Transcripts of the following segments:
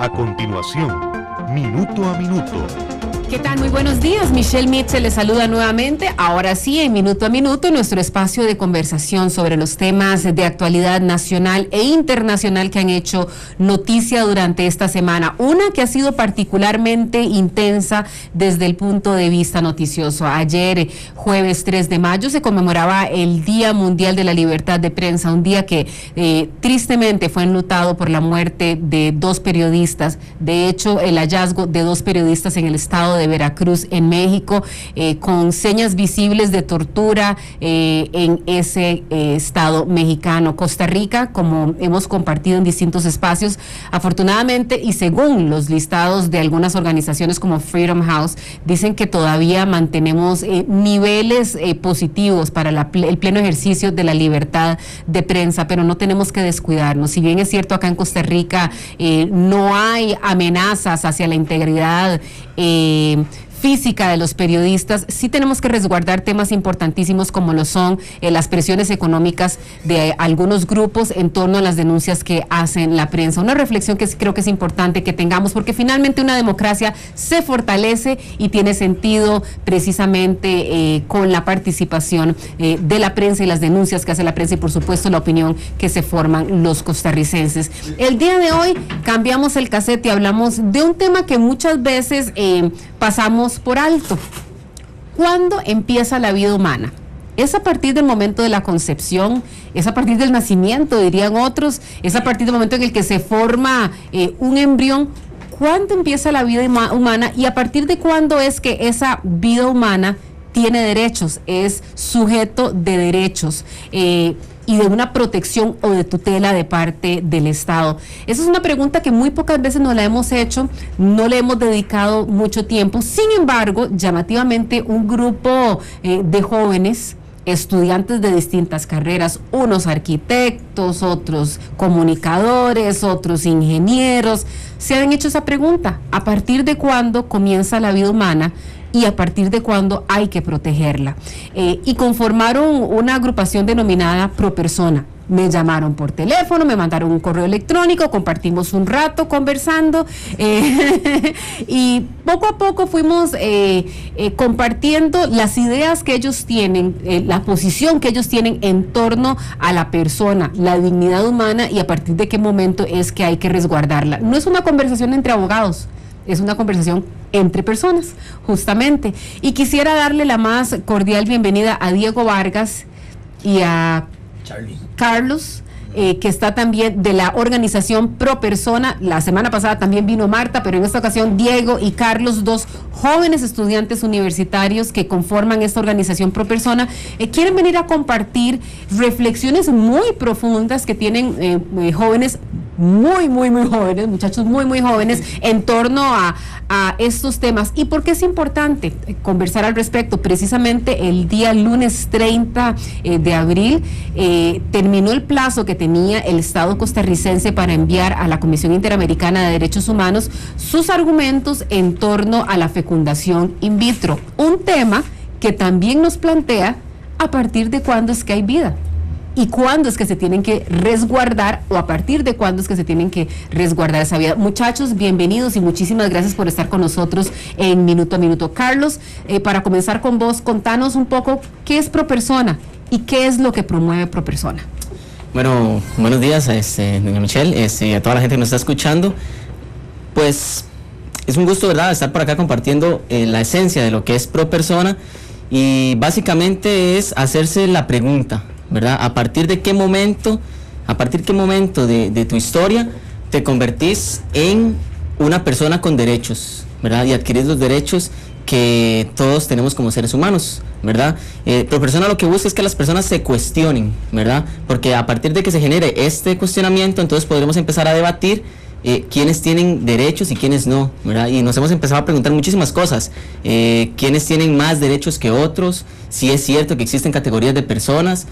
A continuación, Minuto a Minuto. ¿Qué tal? Muy buenos días. Michelle Mitchell les saluda nuevamente. Ahora sí, en Minuto a Minuto, nuestro espacio de conversación sobre los temas de actualidad nacional e internacional que han hecho noticia durante esta semana. Una que ha sido particularmente intensa desde el punto de vista noticioso. Ayer, jueves 3 de mayo, se conmemoraba el Día Mundial de la Libertad de Prensa, un día que tristemente fue enlutado por la muerte de dos periodistas. De hecho, el hallazgo de dos periodistas en el estado de Veracruz, en México, con señas visibles de tortura en ese estado mexicano. Costa Rica, como hemos compartido en distintos espacios, afortunadamente, y según los listados de algunas organizaciones como Freedom House, dicen que todavía mantenemos niveles positivos para el pleno ejercicio de la libertad de prensa, pero no tenemos que descuidarnos. Si bien es cierto, acá en Costa Rica no hay amenazas hacia la integridad física de los periodistas, sí tenemos que resguardar temas importantísimos como lo son las presiones económicas de algunos grupos en torno a las denuncias que hacen la prensa. Una reflexión que creo que es importante que tengamos, porque finalmente una democracia se fortalece y tiene sentido precisamente con la participación de la prensa y las denuncias que hace la prensa y por supuesto la opinión que se forman los costarricenses. El día de hoy cambiamos el cassette y hablamos de un tema que muchas veces pasamos por alto. ¿Cuándo empieza la vida humana? ¿Es a partir del momento de la concepción? ¿Es a partir del nacimiento, dirían otros? ¿Es a partir del momento en el que se forma un embrión? ¿Cuándo empieza la vida humana y a partir de cuándo es que esa vida humana tiene derechos, es sujeto de derechos y de una protección o de tutela de parte del Estado? Esa es una pregunta que muy pocas veces nos la hemos hecho, no le hemos dedicado mucho tiempo. Sin embargo, llamativamente, un grupo de jóvenes, estudiantes de distintas carreras, unos arquitectos, otros comunicadores, otros ingenieros, se han hecho esa pregunta: ¿a partir de cuándo comienza la vida humana? Y a partir de cuándo hay que protegerla. Y conformaron una agrupación denominada Pro Persona. Me llamaron por teléfono, me mandaron un correo electrónico, compartimos un rato conversando y poco a poco fuimos compartiendo las ideas que ellos tienen, la posición que ellos tienen en torno a la persona, la dignidad humana y a partir de qué momento es que hay que resguardarla. No es una conversación entre abogados, es una conversación entre personas, justamente. Y quisiera darle la más cordial bienvenida a Diego Vargas y a Carlos, que está también de la organización Pro Persona. La semana pasada también vino Marta, pero en esta ocasión Diego y Carlos, dos jóvenes estudiantes universitarios que conforman esta organización Pro Persona, quieren venir a compartir reflexiones muy profundas que tienen jóvenes muy jóvenes, muchachos muy jóvenes, en torno a estos temas. ¿Y por qué es importante conversar al respecto? Precisamente el día lunes 30 de abril terminó el plazo que tenía el Estado costarricense para enviar a la Comisión Interamericana de Derechos Humanos sus argumentos en torno a la fecundación in vitro, un tema que también nos plantea a partir de cuándo es que hay vida. ¿Y cuándo es que se tienen que resguardar o a partir de cuándo es que se tienen que resguardar esa vida? Muchachos, bienvenidos y muchísimas gracias por estar con nosotros en Minuto a Minuto. Carlos, para comenzar con vos, contanos un poco qué es Pro Persona y qué es lo que promueve Pro Persona. Bueno, buenos días, doña Michelle, a toda la gente que nos está escuchando. Pues es un gusto, ¿verdad?, estar por acá compartiendo la esencia de lo que es Pro Persona y básicamente es hacerse la pregunta, ¿verdad? ¿A partir de qué momento de tu historia te convertís en una persona con derechos, ¿verdad? Y adquirís los derechos que todos tenemos como seres humanos, ¿verdad? Pro Persona lo que busca es que las personas se cuestionen, ¿verdad? Porque a partir de que se genere este cuestionamiento, entonces podremos empezar a debatir quiénes tienen derechos y quiénes no, ¿verdad? Y nos hemos empezado a preguntar muchísimas cosas, quiénes tienen más derechos que otros, si es cierto que existen categorías de personas,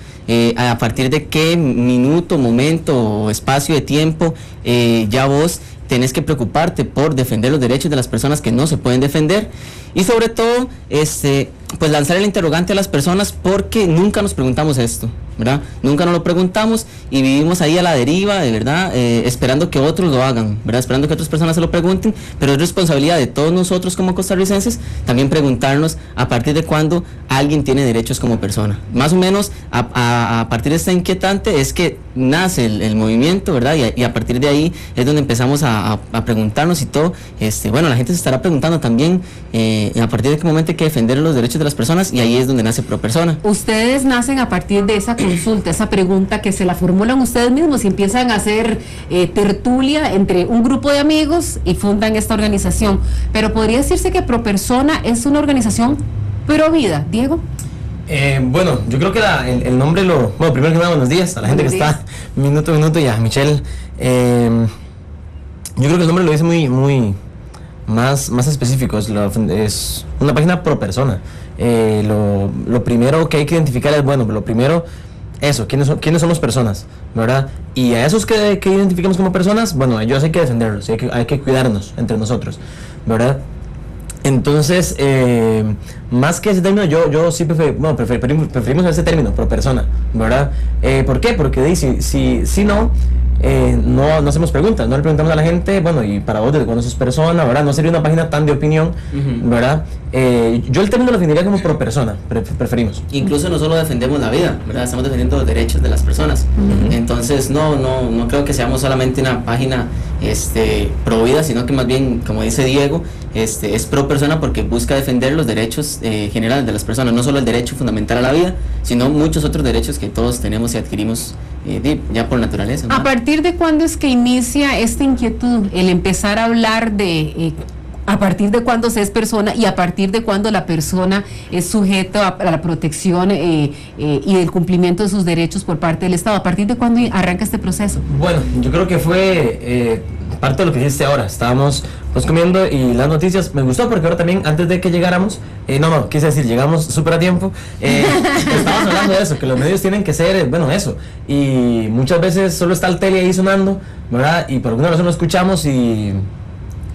a partir de qué minuto, momento o espacio de tiempo ya vos tenés que preocuparte por defender los derechos de las personas que no se pueden defender. Y sobre todo, pues lanzar el interrogante a las personas, porque nunca nos preguntamos esto, ¿verdad? Nunca nos lo preguntamos y vivimos ahí a la deriva, de verdad, esperando que otros lo hagan, ¿verdad? Esperando que otras personas se lo pregunten, pero es responsabilidad de todos nosotros como costarricenses también preguntarnos a partir de cuándo alguien tiene derechos como persona. Más o menos a partir de esta inquietante es que nace el movimiento, ¿verdad? Y a partir de ahí es donde empezamos a preguntarnos y todo. Bueno, la gente se estará preguntando también a partir de qué momento hay que defender los derechos de las personas, y ahí es donde nace Pro Persona. Ustedes nacen a partir de esa consulta, esa pregunta que se la formulan ustedes mismos y empiezan a hacer tertulia entre un grupo de amigos y fundan esta organización. Pero podría decirse que Pro Persona es una organización pro vida, Diego. Bueno, yo creo que el nombre bueno, primero que nada, buenos días a la gente que está minuto a minuto, y a Michelle. Yo creo que el nombre lo dice muy más específico, es una página pro persona. Lo primero que hay que identificar es, bueno, lo primero, eso, quiénes somos personas, ¿verdad? Y a esos que identificamos como personas, bueno, ellos hay que defenderlos, hay que cuidarnos entre nosotros, ¿verdad? Entonces, más que ese término, yo sí preferimos ese término, pro persona, ¿verdad? ¿Por qué? Porque si no hacemos preguntas, no le preguntamos a la gente, bueno, y para vos, ¿desde cuándo sos persona? ¿Verdad? No sería una página tan de opinión, ¿verdad? Yo el término lo definiría como pro persona, preferimos. Incluso no solo defendemos la vida, ¿verdad? Estamos defendiendo los derechos de las personas. Entonces, no creo que seamos solamente una página pro vida, sino que más bien, como dice Diego, es pro persona porque busca defender los derechos generales de las personas, no solo el derecho fundamental a la vida, sino muchos otros derechos que todos tenemos y adquirimos ya por naturaleza, ¿no? ¿A partir de cuándo es que inicia esta inquietud, el empezar a hablar de a partir de cuándo se es persona y a partir de cuándo la persona es sujeto a la protección y el cumplimiento de sus derechos por parte del Estado? ¿A partir de cuándo arranca este proceso? Bueno, yo creo que fue parte de lo que dijiste ahora. Estábamos pues comiendo y las noticias me gustó porque ahora también, antes de que llegáramos, quise decir, llegamos súper a tiempo, estábamos hablando de eso, que los medios tienen que ser, bueno, eso, y muchas veces solo está el tele ahí sonando, ¿verdad? Y por alguna razón lo escuchamos y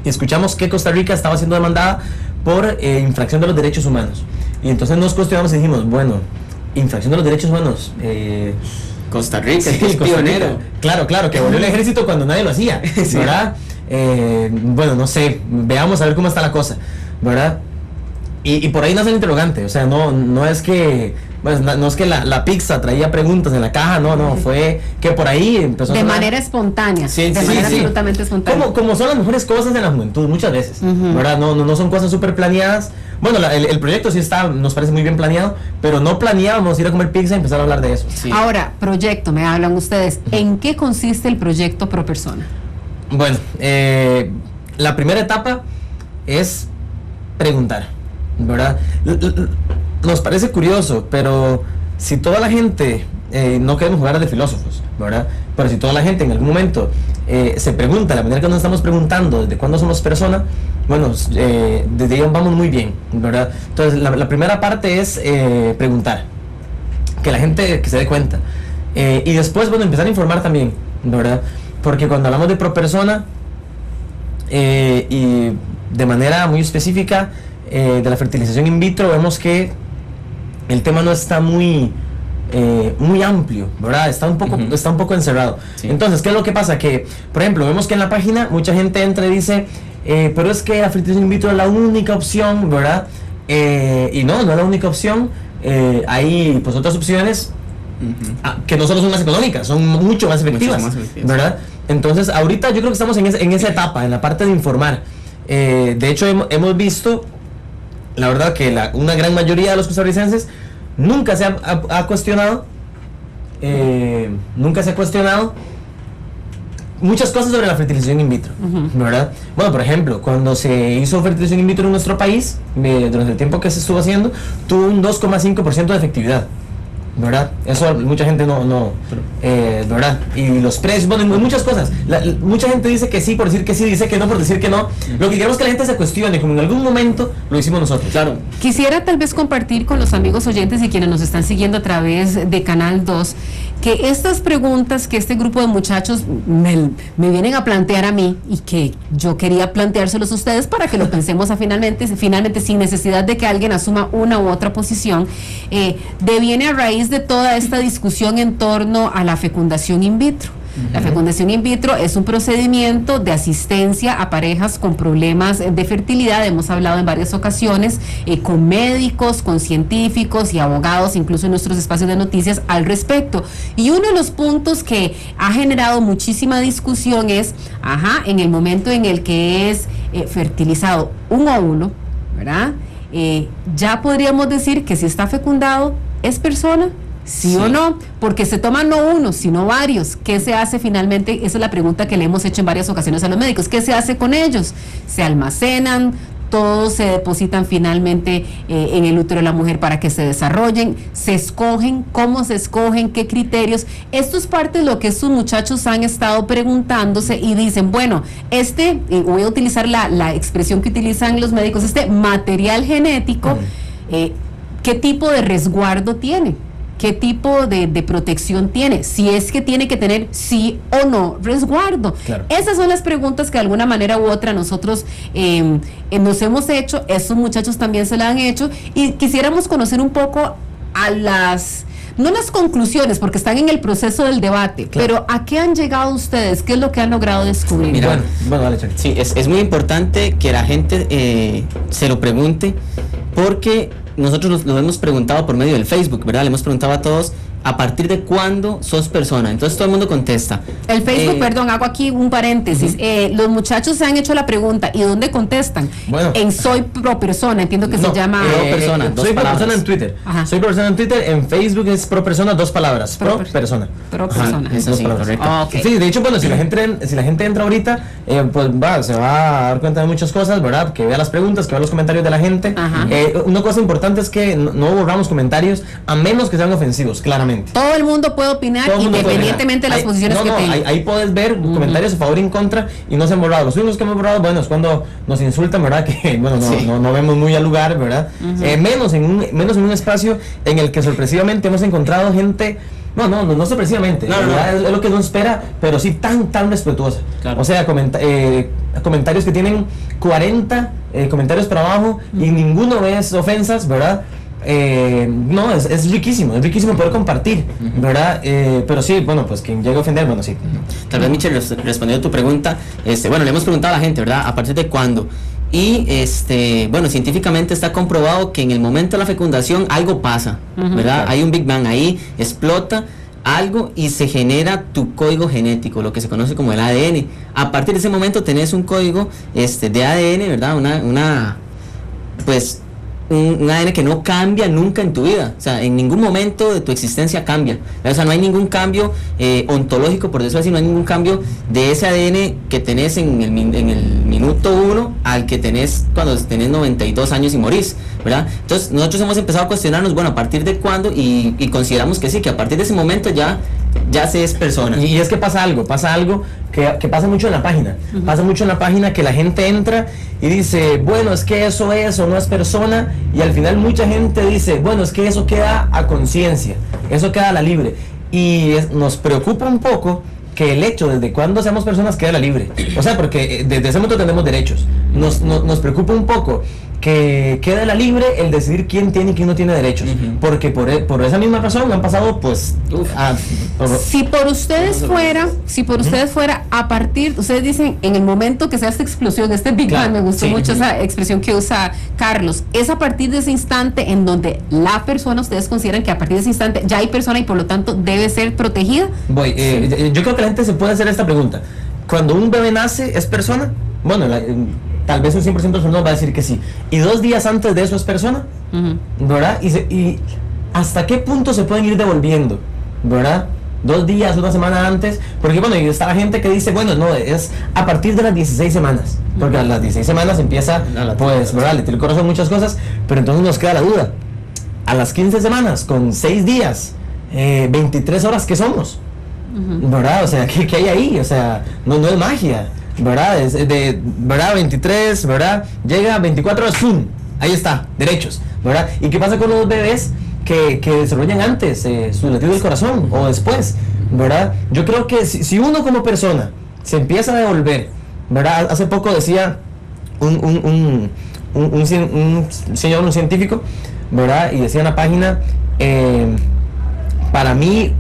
escuchamos que Costa Rica estaba siendo demandada por infracción de los derechos humanos. Y entonces nos cuestionamos y dijimos, bueno, infracción de los derechos humanos. Costa Rica, sí, es pionero. Claro, que volvió el ejército cuando nadie lo hacía, sí. ¿Verdad? Bueno, no sé, veamos a ver cómo está la cosa, ¿verdad? Y por ahí nace el interrogante, o sea, no es que... Pues no es que la pizza traía preguntas en la caja, no, fue que por ahí empezó de manera espontánea, absolutamente espontánea. Como son las mejores cosas en la juventud, muchas veces, ¿verdad? No son cosas súper planeadas. Bueno, el proyecto sí nos parece muy bien planeado, pero no planeábamos ir a comer pizza y empezar a hablar de eso. Sí. Ahora, proyecto, me hablan ustedes, ¿en qué consiste el proyecto Pro Persona? Bueno, la primera etapa es preguntar, ¿verdad? Nos parece curioso, pero si toda la gente, no queremos jugar de filósofos, ¿verdad? Pero si toda la gente en algún momento se pregunta, la manera que nos estamos preguntando, desde cuándo somos persona, bueno, desde ahí vamos muy bien, ¿verdad? Entonces, la primera parte es preguntar, que la gente que se dé cuenta. Y después, bueno, empezar a informar también, ¿verdad? Porque cuando hablamos de pro persona, y de manera muy específica, de la fertilización in vitro, vemos que el tema no está muy amplio, ¿verdad? Está un poco encerrado. Sí. Entonces, ¿qué es lo que pasa? Que, por ejemplo, vemos que en la página mucha gente entra y dice, pero es que la fertilización in vitro es la única opción, ¿verdad? Y no es la única opción. Hay pues otras opciones que no solo son más económicas, son mucho más efectivas, ¿verdad? Entonces, ahorita yo creo que estamos en esa etapa, en la parte de informar. De hecho, hemos visto, la verdad, que una gran mayoría de los costarricenses nunca se ha cuestionado muchas cosas sobre la fertilización in vitro, ¿verdad? Bueno, por ejemplo, cuando se hizo fertilización in vitro en nuestro país, durante el tiempo que se estuvo haciendo, tuvo un 2,5% de efectividad, ¿verdad? Eso mucha gente ¿verdad? Y los precios, bueno, y muchas cosas. Mucha gente dice que sí por decir que sí, dice que no por decir que no. Lo que queremos es que la gente se cuestione, como en algún momento lo hicimos nosotros. Claro. Quisiera tal vez compartir con los amigos oyentes y quienes nos están siguiendo a través de Canal 2, que estas preguntas que este grupo de muchachos me vienen a plantear a mí y que yo quería planteárselos a ustedes para que lo pensemos finalmente sin necesidad de que alguien asuma una u otra posición, deviene a raíz de toda esta discusión en torno a la fecundación in vitro. La fecundación in vitro es un procedimiento de asistencia a parejas con problemas de fertilidad. Hemos hablado en varias ocasiones con médicos, con científicos y abogados, incluso en nuestros espacios de noticias al respecto. Y uno de los puntos que ha generado muchísima discusión es, en el momento en el que es fertilizado un óvulo, ¿verdad? Ya podríamos decir que si está fecundado, ¿es persona? ¿Sí o no? Porque se toman no uno, sino varios. ¿Qué se hace finalmente? Esa es la pregunta que le hemos hecho en varias ocasiones a los médicos. ¿Qué se hace con ellos? ¿Se almacenan? ¿Todos se depositan finalmente en el útero de la mujer para que se desarrollen? ¿Se escogen? ¿Cómo se escogen? ¿Qué criterios? Esto es parte de lo que estos muchachos han estado preguntándose y dicen, bueno, voy a utilizar la expresión que utilizan los médicos, material genético, ¿qué tipo de resguardo tiene? ¿Qué tipo de protección tiene? Si es que tiene que tener sí o no resguardo. Claro. Esas son las preguntas que de alguna manera u otra nosotros nos hemos hecho, esos muchachos también se la han hecho, y quisiéramos conocer un poco no las conclusiones, porque están en el proceso del debate, pero ¿a qué han llegado ustedes? ¿Qué es lo que han logrado descubrir? Mira, bueno, dale, Charlie. Sí, es muy importante que la gente se lo pregunte, porque nosotros lo hemos preguntado por medio del Facebook, ¿verdad? Le hemos preguntado a todos, ¿a partir de cuándo sos persona? Entonces todo el mundo contesta. El Facebook, perdón, hago aquí un paréntesis. Los muchachos se han hecho la pregunta, ¿y dónde contestan? Bueno, en Soy Pro Persona, entiendo que se llama... Pro Persona, Soy Pro Persona en Twitter. Ajá. Soy Pro Persona en Twitter, en Facebook es Pro Persona, 2 palabras. Pro Persona. Pro Persona. Eso sí, correcto. Okay. Sí, de hecho, bueno, si la gente entra ahorita, pues se va a dar cuenta de muchas cosas, ¿verdad? Que vea las preguntas, que vea los comentarios de la gente. Una cosa importante es que no borramos comentarios, a menos que sean ofensivos, claramente. Todo el mundo puede opinar, independientemente de las posiciones que tenga. Ahí puedes ver comentarios a favor y en contra y no se han borrado. Los únicos que hemos borrado, bueno, es cuando nos insultan, ¿verdad? Que, bueno, no vemos muy al lugar, ¿verdad? Menos en un espacio en el que sorpresivamente hemos encontrado gente... No sorpresivamente, es lo que no espera, pero sí tan respetuosa. Claro. O sea, comentarios que tienen 40 comentarios para abajo y ninguno es ofensas, ¿verdad? Es riquísimo poder compartir, ¿verdad? Pero sí, bueno, pues quien llegue a ofender, bueno, sí. Tal vez, Michelle, respondiendo a tu pregunta, le hemos preguntado a la gente, ¿verdad? ¿A partir de cuándo? Y científicamente está comprobado que en el momento de la fecundación algo pasa, ¿verdad? Claro. Hay un Big Bang ahí, explota algo y se genera tu código genético, lo que se conoce como el ADN. A partir de ese momento tenés un código de ADN, ¿verdad? Un ADN que no cambia nunca en tu vida, o sea, en ningún momento de tu existencia cambia, o sea, no hay ningún cambio ontológico, por decirlo así, no hay ningún cambio de ese ADN que tenés en el minuto 1 al que tenés cuando tenés 92 años y morís, ¿verdad? Entonces nosotros hemos empezado a cuestionarnos, bueno, a partir de cuándo, y consideramos que sí, que a partir de ese momento ya se es persona. Y es que pasa algo que pasa mucho en la página. Pasa mucho en la página que la gente entra y dice, bueno, es que eso es o no es persona, y al final mucha gente dice, bueno, es que eso queda a conciencia, eso queda a la libre. Y nos preocupa un poco que el hecho desde cuando seamos personas queda a la libre. O sea, porque desde ese momento tenemos derechos. Nos preocupa un poco que quede a la libre el decidir quién tiene y quién no tiene derechos. Porque por esa misma razón han pasado, pues... Si por ustedes fuera, a partir, ustedes dicen, en el momento que sea esta explosión, este Big Bang, me gustó mucho esa expresión que usa Carlos, es a partir de ese instante en donde la persona, ustedes consideran que a partir de ese instante ya hay persona y por lo tanto debe ser protegida. Yo creo que la gente se puede hacer esta pregunta. Cuando un bebé nace, ¿es persona? Bueno, tal vez un 100% de personas va a decir que sí. ¿Y 2 días antes de eso es persona? ¿Verdad? Y ¿hasta qué punto se pueden ir devolviendo? ¿Verdad? 2 días, 1 semana antes. Porque bueno, y está la gente que dice, bueno, no, es a partir de las 16 semanas. Porque a las 16 semanas empieza, pues, ¿verdad? Le corazón muchas cosas. Pero entonces nos queda la duda. A las 15 semanas, con 6 días, 23 horas que somos, ¿verdad? O sea, ¿qué hay ahí? O sea, no es magia, ¿verdad? Es de, ¿verdad? 23, ¿verdad? Llega 24 horas, ¡pum! Ahí está, derechos, ¿verdad? ¿Y qué pasa con los bebés que desarrollan antes su latido del corazón o después, ¿verdad? Yo creo que si uno como persona se empieza a devolver, ¿verdad? Hace poco decía un señor, un científico, ¿verdad? Y decía en la página, para mí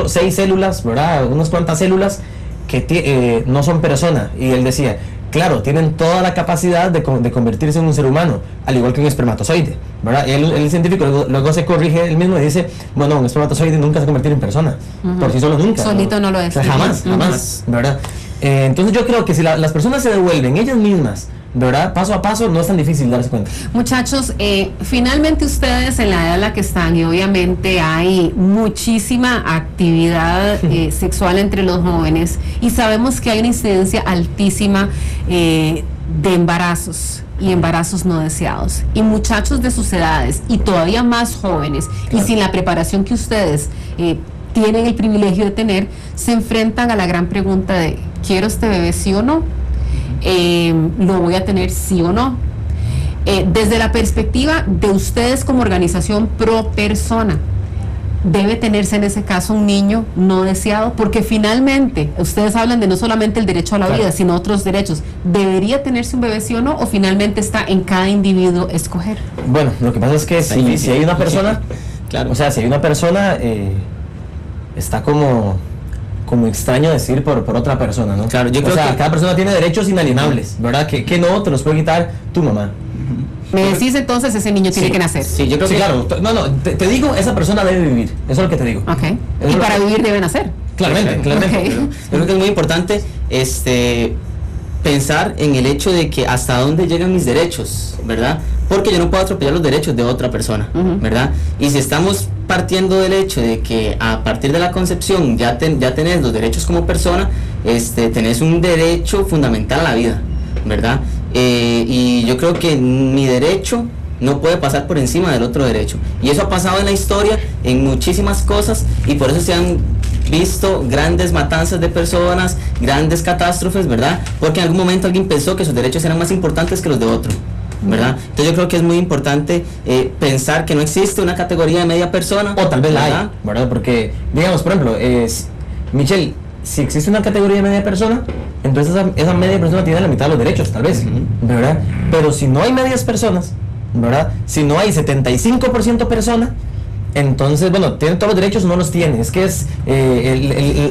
6 células, ¿verdad? Unas cuantas células que no son personas. Y él decía, claro, tienen toda la capacidad de convertirse en un ser humano, al igual que un espermatozoide, ¿verdad? El científico luego se corrige él mismo y dice, bueno, un espermatozoide nunca se convertirá en persona, por sí solo nunca. Solito no lo es. O sea, jamás, ¿verdad? Entonces yo creo que si las personas se devuelven ellas mismas, ¿verdad? Paso a paso, no es tan difícil darse cuenta. Muchachos, finalmente ustedes en la edad en la que están, y obviamente hay muchísima actividad sexual entre los jóvenes, y sabemos que hay una incidencia altísima de embarazos y embarazos no deseados, y muchachos de sus edades y todavía más jóvenes, claro, y sin la preparación que ustedes tienen el privilegio de tener, se enfrentan a la gran pregunta de ¿quiero este bebé sí o no? ¿Lo voy a tener sí o no? Desde la perspectiva de ustedes como organización pro persona, ¿debe tenerse en ese caso un niño no deseado? Porque finalmente ustedes hablan de no solamente el derecho a la vida, sino otros derechos. ¿Debería tenerse un bebé sí o no? ¿O finalmente está en cada individuo escoger? Bueno, lo que pasa es que si hay una persona, claro, o sea, si hay una persona, está como extraño decir por otra persona, ¿no? Claro, yo creo que cada persona tiene derechos inalienables, ¿verdad? Que no te los puede quitar tu mamá. ¿Me decís entonces ese niño tiene que nacer? Sí, yo creo que claro. Te digo, esa persona debe vivir, eso es lo que te digo. Ok. Y para vivir debe nacer. Claramente. Okay. Yo creo que es muy importante pensar en el hecho de que hasta dónde llegan mis derechos, ¿verdad? Porque yo no puedo atropellar los derechos de otra persona, ¿verdad? Y si estamos partiendo del hecho de que a partir de la concepción ya tenés los derechos como persona, tenés un derecho fundamental a la vida, ¿verdad? Y yo creo que mi derecho no puede pasar por encima del otro derecho. Y eso ha pasado en la historia, en muchísimas cosas, y por eso se han visto grandes matanzas de personas, grandes catástrofes, ¿verdad? Porque en algún momento alguien pensó que sus derechos eran más importantes que los de otro, ¿verdad? Entonces yo creo que es muy importante pensar que no existe una categoría de media persona. O tal vez la hay, ¿verdad? Porque, digamos, por ejemplo, Michelle, si existe una categoría de media persona, entonces esa media persona tiene la mitad de los derechos, tal vez, ¿verdad? Pero si no hay medias personas, ¿verdad? Si no hay 75% persona, entonces, bueno, ¿tiene todos los derechos o no los tiene? Es que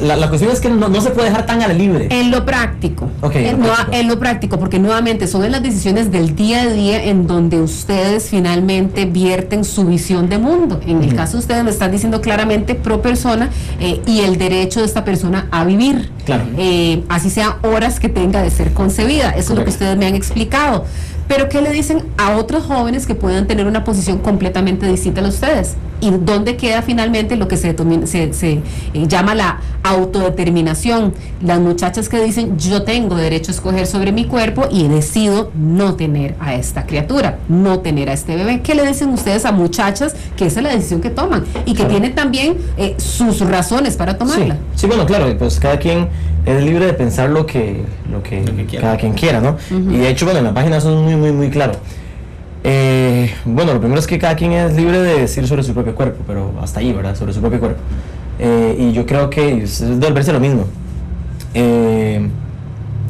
la cuestión es que no se puede dejar tan a la libre. En lo práctico. En lo práctico, porque nuevamente son en las decisiones del día a día en donde ustedes finalmente vierten su visión de mundo. En el caso de ustedes me están diciendo claramente pro persona y el derecho de esta persona a vivir. Claro. Así sean horas que tenga de ser concebida. Eso es lo que ustedes me han explicado. Pero ¿qué le dicen a otros jóvenes que puedan tener una posición completamente distinta a la de ustedes? ¿Y dónde queda finalmente lo que se llama la autodeterminación? Las muchachas que dicen, yo tengo derecho a escoger sobre mi cuerpo y decido no tener a esta criatura, no tener a este bebé. ¿Qué le dicen ustedes a muchachas que esa es la decisión que toman y que tienen también sus razones para tomarla? Sí, bueno, claro, pues cada quien es libre de pensar lo que cada quien quiera, ¿no? Y de hecho, bueno, en la página eso es muy claro. Bueno, lo primero es que cada quien es libre de decir sobre su propio cuerpo, pero hasta ahí, ¿verdad? Sobre su propio cuerpo. Y yo creo que es devolverse lo mismo.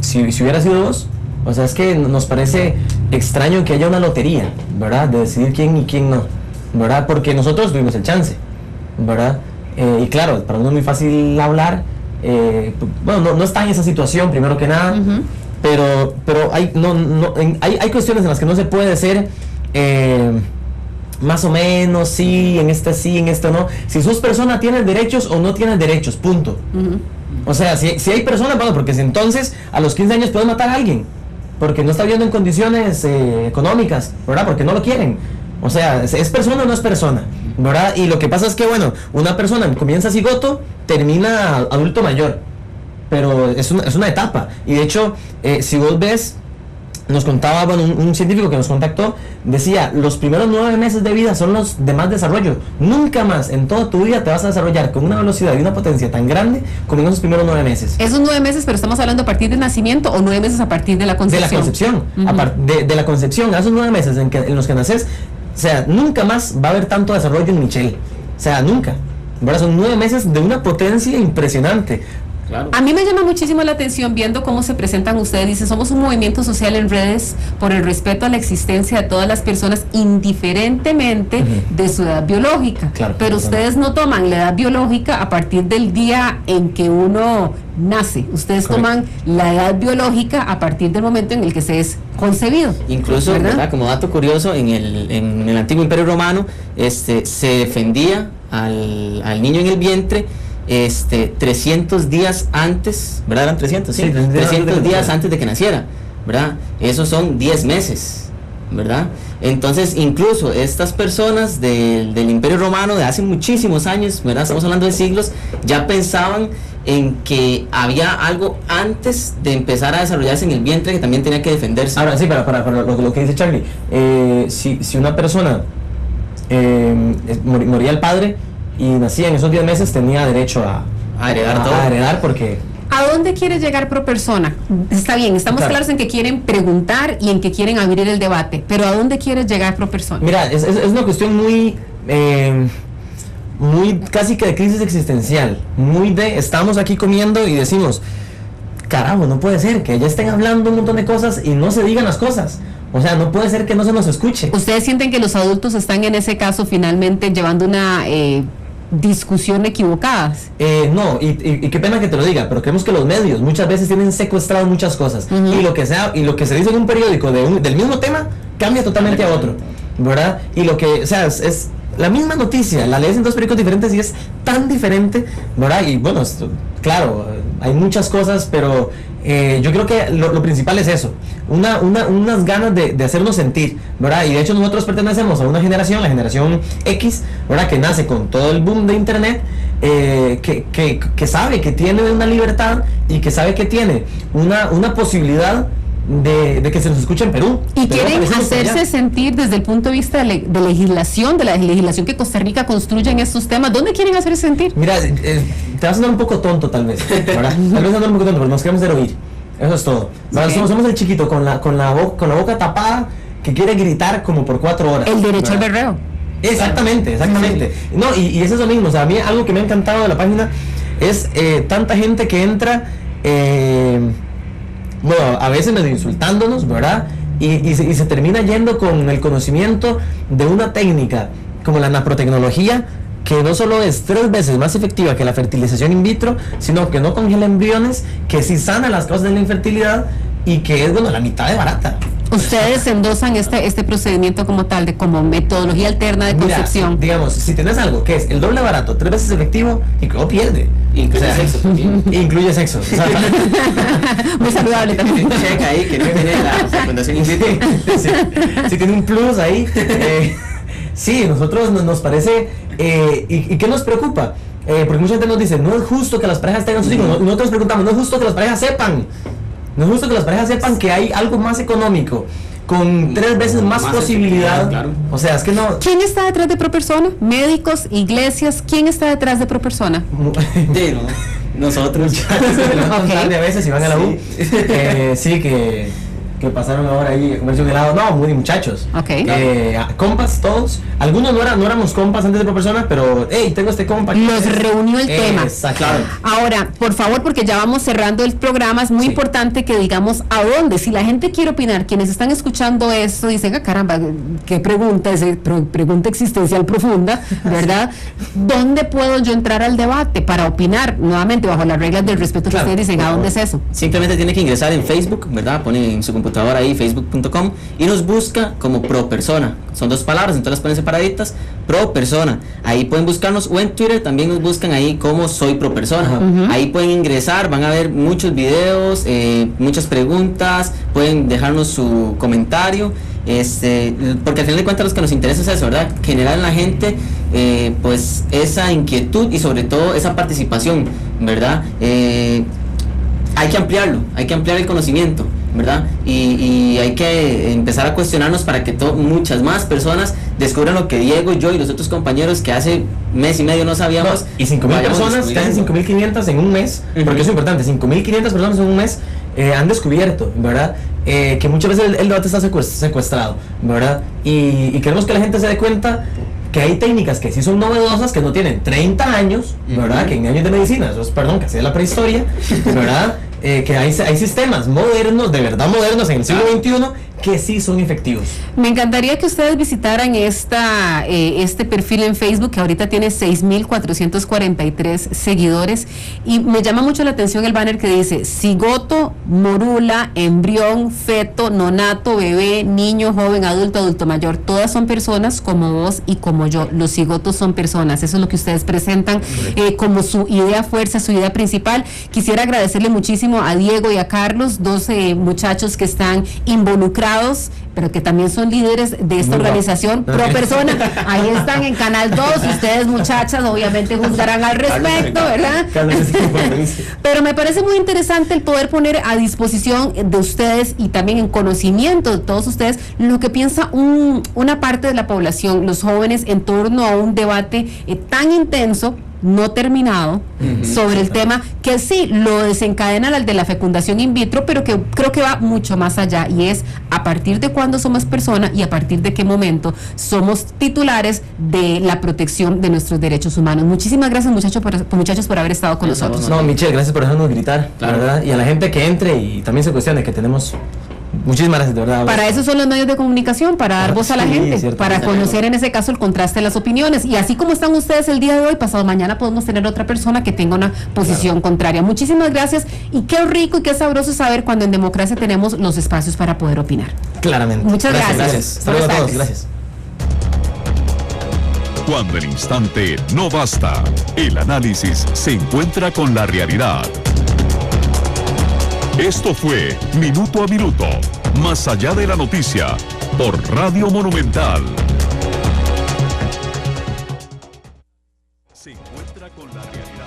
Si hubiera sido vos, o sea, es que nos parece extraño que haya una lotería, ¿verdad? De decidir quién y quién no, ¿verdad? Porque nosotros tuvimos el chance, ¿verdad? Y claro, para uno es muy fácil hablar. Bueno, no está en esa situación, primero que nada. Pero hay cuestiones en las que no se puede ser más o menos, sí, en esto no. Si sos persona, tienes derechos o no tienes derechos, punto. O sea, si hay personas, bueno, porque si entonces a los 15 años puedes matar a alguien porque no está viviendo en condiciones económicas, ¿verdad? Porque no lo quieren. O sea, ¿es persona o no es persona? ¿Verdad? Y lo que pasa es que, bueno, una persona comienza cigoto, termina adulto mayor. Pero es una etapa. Y de hecho, si vos ves nos contaba, bueno, un científico que nos contactó, decía, los primeros 9 meses de vida son los de más desarrollo. Nunca más en toda tu vida te vas a desarrollar con una velocidad y una potencia tan grande como en esos primeros 9 meses. Esos 9 meses, pero estamos hablando a partir del nacimiento o 9 meses a partir de la concepción. De la concepción, de la concepción, a esos 9 meses en los que naces, o sea, nunca más va a haber tanto desarrollo en Michelle. O sea, nunca. ¿Verdad? Son 9 meses de una potencia impresionante. Claro. A mí me llama muchísimo la atención viendo cómo se presentan ustedes. Dice, somos un movimiento social en redes por el respeto a la existencia de todas las personas indiferentemente de su edad biológica. Claro, pero ustedes no toman la edad biológica a partir del día en que uno nace. Ustedes toman la edad biológica a partir del momento en el que se es concebido. Incluso, ¿verdad? Como dato curioso, en el antiguo Imperio Romano se defendía al niño en el vientre 300 días antes, ¿verdad? Eran 300, sí, 300 días antes de que naciera, ¿verdad? Esos son 10 meses, ¿verdad? Entonces, incluso estas personas del Imperio Romano de hace muchísimos años, ¿verdad? Estamos hablando de siglos, ya pensaban en que había algo antes de empezar a desarrollarse en el vientre que también tenía que defenderse. Ahora, sí, para lo que dice Charlie, si una persona moría el padre y nacía en esos 10 meses, tenía derecho a heredar todo. A heredar porque... ¿A dónde quiere llegar pro persona? Está bien, estamos claros en que quieren preguntar y en que quieren abrir el debate, pero ¿a dónde quiere llegar pro persona? Mira, es una cuestión muy casi que de crisis existencial, muy de estamos aquí comiendo y decimos, carajo, no puede ser que ya estén hablando un montón de cosas y no se digan las cosas. O sea, no puede ser que no se nos escuche. ¿Ustedes sienten que los adultos están en ese caso finalmente llevando una discusión equivocadas? No, y qué pena que te lo diga, pero creemos que los medios muchas veces tienen secuestrado muchas cosas, y lo que se dice en un periódico del mismo tema cambia totalmente a otro, ¿verdad? Y lo que, o sea, es la misma noticia, la lees en dos periódicos diferentes y es tan diferente, ¿verdad? Y bueno, claro, hay muchas cosas, pero yo creo que lo principal es eso, unas ganas de hacernos sentir, ¿verdad? Y de hecho nosotros pertenecemos a una generación, la generación X, ¿verdad? Que nace con todo el boom de internet, que sabe que tiene una libertad y que sabe que tiene una posibilidad de que se nos escuche en Perú. Y quieren hacerse sentir desde el punto de vista de legislación, de la legislación que Costa Rica construye en estos temas. ¿Dónde quieren hacerse sentir? Mira, te vas a sonar un poco tonto tal vez, ¿verdad? Tal vez sonar un poco tonto, pero nos queremos hacer oír. Eso es todo. Okay. Somos el chiquito con la boca tapada que quiere gritar como por 4 horas. El derecho al berreo. Exactamente. No, y es eso mismo. O sea, a mí algo que me ha encantado de la página es tanta gente que entra, bueno, a veces medio insultándonos, ¿verdad? Y se termina yendo con el conocimiento de una técnica como la naprotecnología, que no solo es 3 veces más efectiva que la fertilización in vitro, sino que no congela embriones, que sí sana las causas de la infertilidad y que es, bueno, la mitad de barata. Ustedes endosan este procedimiento como tal, como metodología alterna de concepción. Mira, digamos, si tenés algo que es el doble barato, 3 veces efectivo, y que no pierde. Incluye sexo también. Incluye sexo. O sea, muy saludable también. Checa ahí que no tiene la fecundación in vitro. Si tiene un plus ahí. Sí, nosotros nos parece, y ¿qué nos preocupa? Porque mucha gente nos dice, no es justo que las parejas tengan sus hijos. Nosotros preguntamos, no es justo que las parejas sepan. No es justo que las parejas sepan que hay algo más económico, con 3 veces más posibilidad. Claro. O sea, es que no. ¿Quién está detrás de Pro Persona? ¿Médicos, iglesias? ¿Quién está detrás de Pro Persona? Nosotros. Okay. A veces si van a la U. Sí, que pasaron ahora ahí a comerse un helado. No, muy muchachos. Okay. Compas todos. Algunos no éramos compas antes de Pro Persona, pero hey, tengo este compa. Los reunió el tema. Exacto. Ahora, por favor, porque ya vamos cerrando el programa, es muy importante que digamos a dónde. Si la gente quiere opinar, quienes están escuchando esto dicen, caramba, qué pregunta, pregunta existencial profunda, ¿verdad? ¿Dónde puedo yo entrar al debate para opinar? Nuevamente, bajo las reglas del respeto que ustedes dicen, ¿a dónde es eso? Simplemente tiene que ingresar en Facebook, ¿verdad? Pone en su computadora ahí, facebook.com, y nos busca como Pro Persona. Son 2 palabras, entonces las ponen separaditas, Pro Persona. Ahí pueden buscarnos, o en Twitter también nos buscan ahí como Soy Pro Persona. Ahí pueden ingresar, van a ver muchos videos, muchas preguntas, pueden dejarnos su comentario, porque al final de cuentas lo que nos interesa es eso, ¿verdad? Generar en la gente pues esa inquietud y sobre todo esa participación, ¿verdad? Hay que ampliarlo, hay que ampliar el conocimiento. ¿verdad? Y hay que empezar a cuestionarnos para que muchas más personas descubran lo que Diego, yo y los otros compañeros que hace mes y medio no sabíamos. Y 5.000 personas, casi 5.500 en un mes, porque eso es importante, 5.500 personas en un mes han descubierto, ¿verdad? Que muchas veces el debate está secuestrado, ¿verdad? Y queremos que la gente se dé cuenta que hay técnicas que sí son novedosas, que no tienen 30 años, ¿verdad? Que en años de medicina, eso es, perdón, que sea la prehistoria, ¿verdad? Que hay sistemas modernos, de verdad modernos, en el siglo XXI, que sí son efectivos. Me encantaría que ustedes visitaran este perfil en Facebook, que ahorita tiene 6.443 seguidores, y me llama mucho la atención el banner que dice: cigoto, morula, embrión, feto, nonato, bebé, niño, joven, adulto, adulto mayor. Todas son personas como vos y como yo. Los cigotos son personas. Eso es lo que ustedes presentan como su idea fuerza, su idea principal. Quisiera agradecerle muchísimo a Diego y a Carlos, dos muchachos que están involucrados, pero que también son líderes de esta organización Pro Persona. Ahí están en Canal 2. Ustedes, muchachas, obviamente juzgarán al respecto, ¿verdad? Pero me parece muy interesante el poder poner a disposición de ustedes y también en conocimiento de todos ustedes lo que piensa una parte de la población, los jóvenes, en torno a un debate tan intenso, no terminado, sobre el tema que sí lo desencadena el de la fecundación in vitro, pero que creo que va mucho más allá, y es a partir de cuándo somos personas y a partir de qué momento somos titulares de la protección de nuestros derechos humanos. Muchísimas gracias, muchachos, por haber estado con nosotros. No, Michelle, gracias por dejarnos gritar, claro, ¿verdad? Y a la gente que entre y también se cuestione que tenemos. Muchísimas gracias, de verdad. Para eso son los medios de comunicación, para dar voz a la gente, cierto, para conocer en ese caso el contraste de las opiniones. Y así como están ustedes el día de hoy, pasado mañana podemos tener otra persona que tenga una posición contraria. Muchísimas gracias, y qué rico y qué sabroso saber cuando en democracia tenemos los espacios para poder opinar. Claramente. Muchas gracias. Saludos a todos, gracias. Cuando el instante no basta, el análisis se encuentra con la realidad. Esto fue Minuto a Minuto, más allá de la noticia, por Radio Monumental. Se encuentra con la realidad.